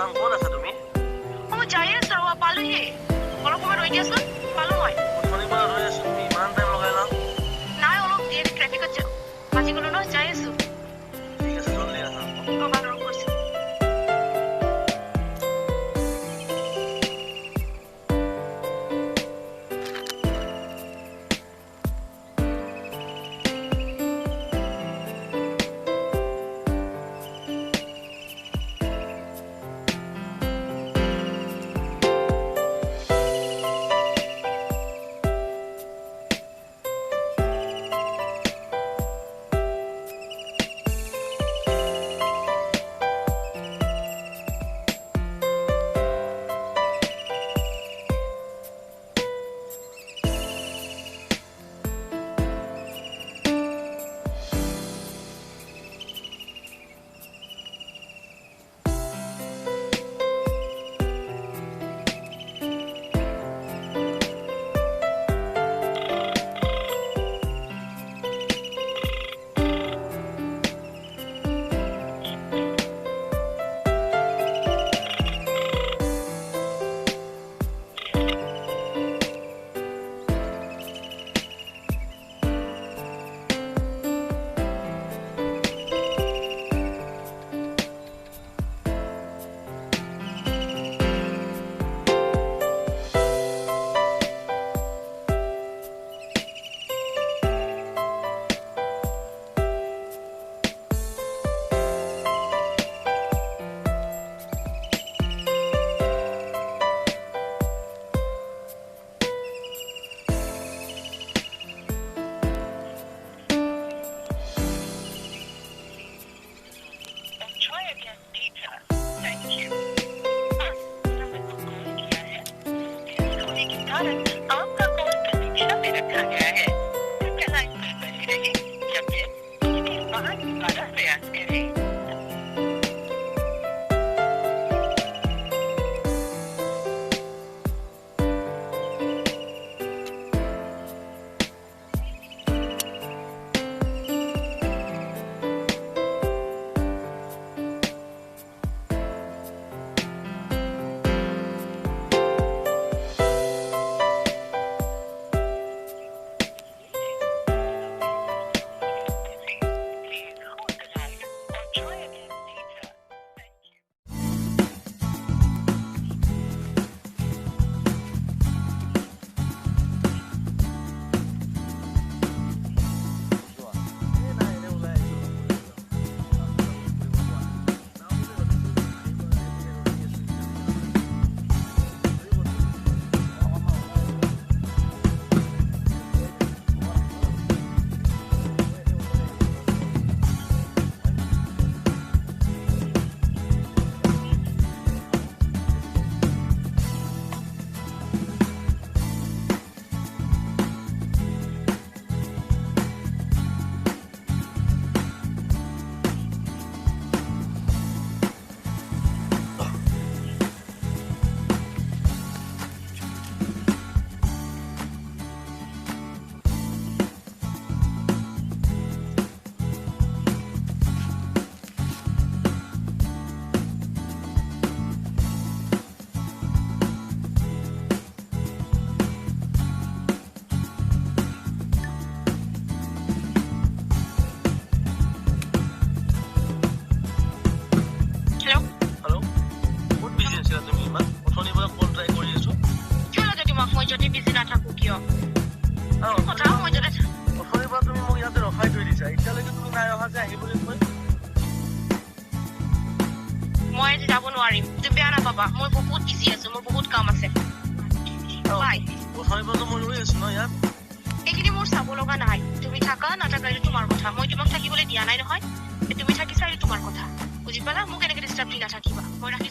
জান ক'ত আছা তুমি? মই যাই আছো ৰবা পালোহি অলপ সময় ৰৈ দিয়াচোন পালো মই অথনিৰ পৰা ৰৈ আছো তুমি ইমান টাইম লগাইলা নাই অলপ দেৰি ট্ৰেফিকত বাজি গলো ন যাই আছো ঠিক আছে জলদি আহা ৰবা ৰং কৰিছো आपका कॉल प्रतीक्षा में रखा गया है कृपया लाइन पर बने रहें जब तक कुछ देर बाद दोबारा प्रयास करें মই যাব নোৱাৰিম তুমি বেয়া নাপাবা মই বহুত বিজি আছো মোৰ বহুত কাম আছে বাই মই ৰৈ আছো ন ইয়াত এইখিনি মোৰ চাব লগা নাই তুমি থাকা নাথাকা এইটো তোমাৰ কথা মই তোমাক থাকিবলৈ দিয়া নাই নহয় তুমি থাকিছা এইটো তোমাৰ কথা বুজি পালা মোক এনেকে ডিষ্টাৰ্ব দি নাথাকিবা মই ৰাখি